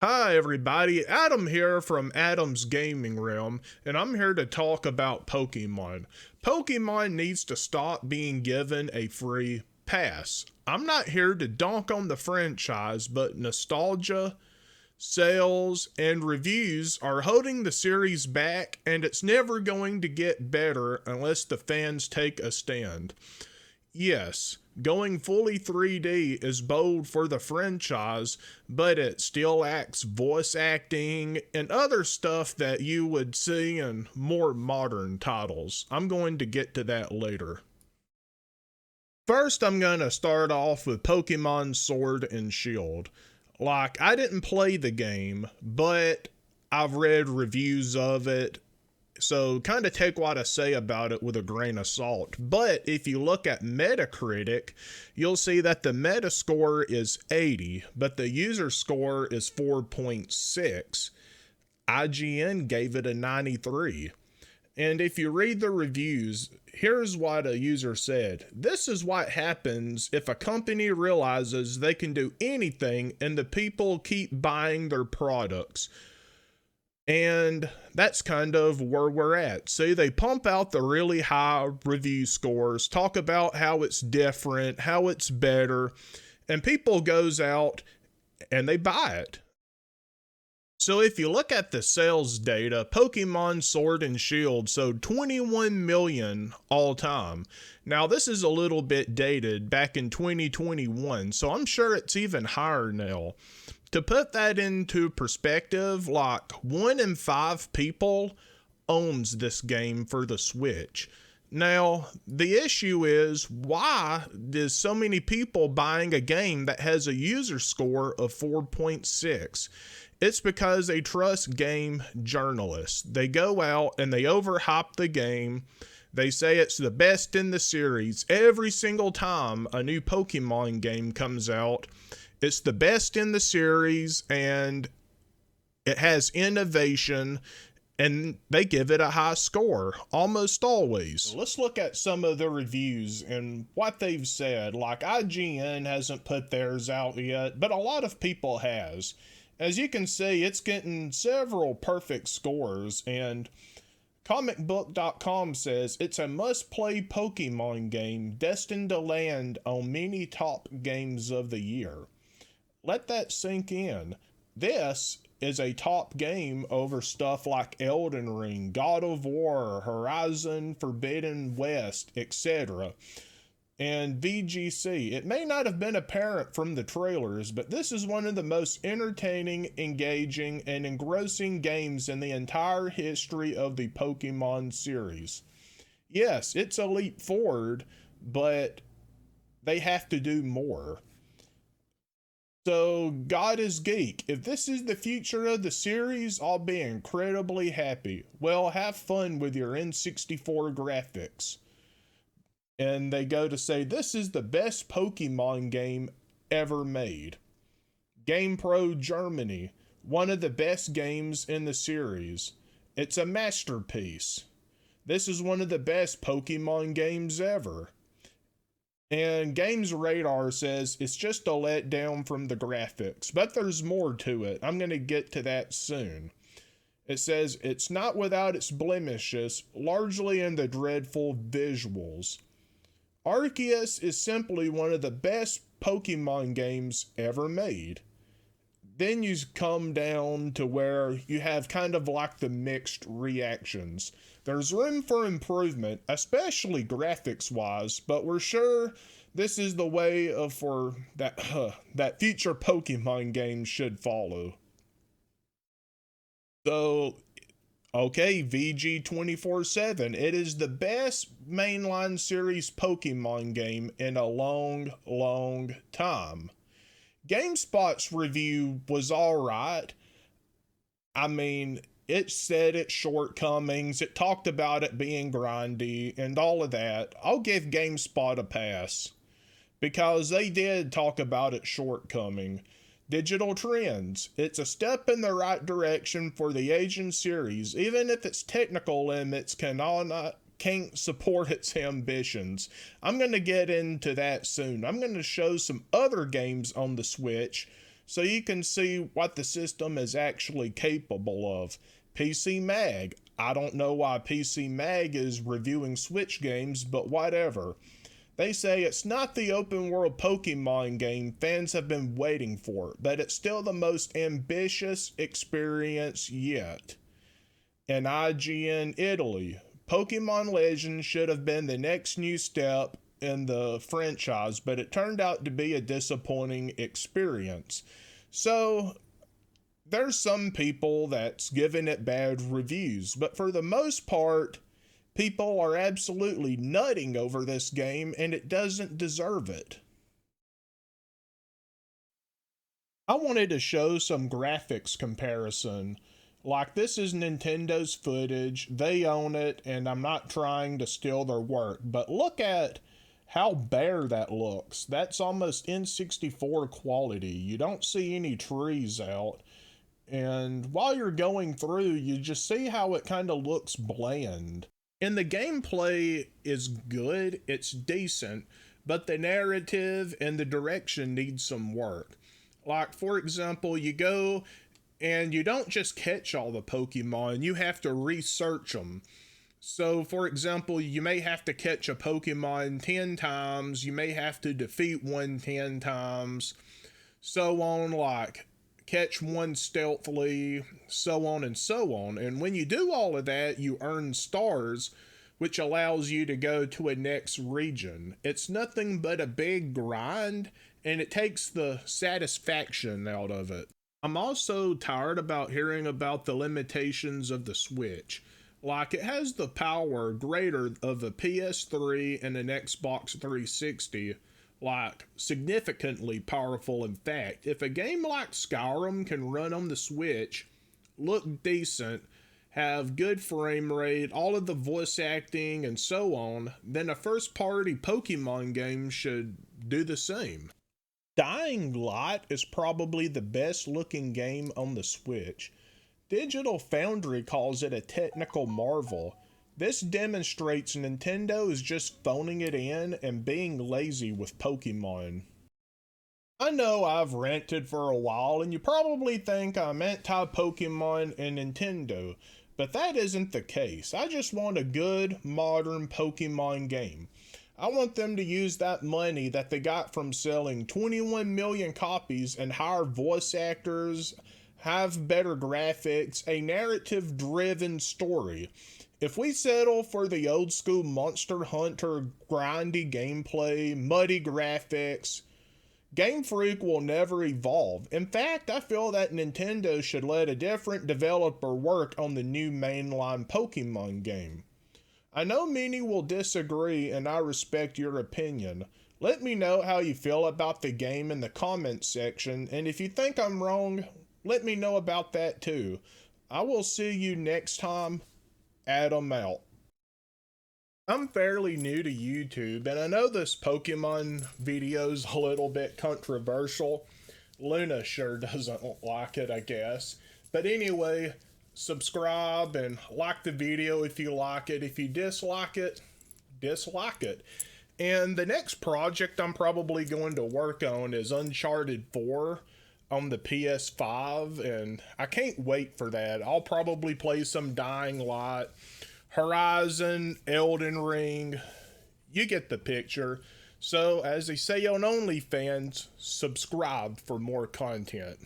Hi everybody, Adam here from Adam's Gaming Realm, and I'm here to talk about Pokemon. Pokemon needs to stop being given a free pass. I'm not here to dunk on the franchise, but nostalgia, sales, and reviews are holding the series back, and it's never going to get better unless the fans take a stand. Yes, going fully 3D is bold for the franchise, but it still lacks voice acting and other stuff that you would see in more modern titles. I'm going to get to that later. First, I'm going to start off with Pokemon Sword and Shield. Like, I didn't play the game, but I've read reviews of it, so kind of take what I say about it with a grain of salt. But if you look at Metacritic, you'll see that the Metascore is 80, but the user score is 4.6. IGN gave it a 93. And if you read the reviews, here's what a user said. This is what happens if a company realizes they can do anything and the people keep buying their products. And that's kind of where we're at. See, they pump out the really high review scores, talk about how it's different, how it's better, and people goes out and they buy it. So if you look at the sales data, Pokemon Sword and Shield sold 21 million all time. Now this is a little bit dated, back in 2021, so I'm sure it's even higher now. To put that into perspective, like 1 in 5 people owns this game for the Switch. Now, the issue is, why is so many people buying a game that has a user score of 4.6? It's because they trust game journalists. They go out and they overhype the game. They say it's the best in the series. Every single time a new Pokemon game comes out, it's the best in the series and it has innovation, and they give it a high score almost always. Let's look at some of the reviews and what they've said. Like, IGN hasn't put theirs out yet, but a lot of people has. As you can see, it's getting several perfect scores, and comicbook.com says it's a must-play Pokemon game destined to land on many top games of the year. Let that sink in. This is a top game over stuff like Elden Ring, God of War, Horizon Forbidden West, etc. And VGC. It may not have been apparent from the trailers, but this is one of the most entertaining, engaging, and engrossing games in the entire history of the Pokemon series. Yes, it's a leap forward, but they have to do more. So, God is Geek. If this is the future of the series, I'll be incredibly happy. Well, have fun with your N64 graphics. And they go to say, this is the best Pokemon game ever made. GamePro Germany, one of the best games in the series. It's a masterpiece. This is one of the best Pokemon games ever. And Games Radar says it's just a letdown from the graphics, but there's more to it. I'm going to get to that soon. It says it's not without its blemishes, largely in the dreadful visuals. Arceus is simply one of the best Pokemon games ever made. Then you come down to where you have kind of like the mixed reactions. There's room for improvement, especially graphics wise, but we're sure this is the way of for that future Pokemon games should follow. So, okay, VG247, it is the best mainline series Pokemon game in a long, long time. GameSpot's review was alright. I mean, it said its shortcomings, it talked about it being grindy, and all of that. I'll give GameSpot a pass, because they did talk about its shortcoming. Digital Trends, it's a step in the right direction for the Asian series, even if its technical limits can't support its ambitions. I'm going to get into that soon. I'm going to show some other games on the Switch so you can see what the system is actually capable of. PC Mag. I don't know why PC Mag is reviewing Switch games, but whatever. They say it's not the open world Pokemon game fans have been waiting for, but it's still the most ambitious experience yet. In IGN Italy, Pokemon Legends should have been the next new step in the franchise, but it turned out to be a disappointing experience. So, there's some people that's giving it bad reviews, but for the most part, people are absolutely nutting over this game and it doesn't deserve it. I wanted to show some graphics comparison. Like, this is Nintendo's footage, they own it, and I'm not trying to steal their work, but look at how bare that looks. That's almost N64 quality. You don't see any trees out. And while you're going through, you just see how it kind of looks bland. And the gameplay is good, it's decent, but the narrative and the direction need some work. Like, for example, you go and you don't just catch all the Pokemon, you have to research them. So, for example, you may have to catch a Pokemon 10 times, you may have to defeat one 10 times, so on, like catch one stealthily, so on and so on. And when you do all of that, you earn stars, which allows you to go to a next region. It's nothing but a big grind, and it takes the satisfaction out of it. I'm also tired about hearing about the limitations of the Switch. Like, it has the power greater of a PS3 and an Xbox 360, like significantly powerful. In fact, if a game like Skyrim can run on the Switch, look decent, have good frame rate, all of the voice acting, and so on, then a first party Pokemon game should do the same. Dying Light is probably the best looking game on the Switch. Digital Foundry calls it a technical marvel. This demonstrates Nintendo is just phoning it in and being lazy with Pokemon. I know I've ranted for a while and you probably think I'm anti-Pokemon and Nintendo, but that isn't the case. I just want a good, modern Pokemon game. I want them to use that money that they got from selling 21 million copies and hire voice actors, have better graphics, a narrative driven story. If we settle for the old school Monster Hunter grindy gameplay, muddy graphics, Game Freak will never evolve. In fact, I feel that Nintendo should let a different developer work on the new mainline Pokemon game. I know many will disagree, and I respect your opinion. Let me know how you feel about the game in the comments section, and if you think I'm wrong, let me know about that too. I will see you next time. Adam out. I'm fairly new to YouTube, and I know this Pokemon video's a little bit controversial. Luna sure doesn't like it, I guess. But anyway, subscribe and like the video if you like it. If you dislike it, dislike it. And the next project I'm probably going to work on is Uncharted 4 on the PS5, and I can't wait for that. I'll probably play some Dying Light, Horizon, Elden Ring. You get the picture. So, as they say on OnlyFans, subscribe for more content.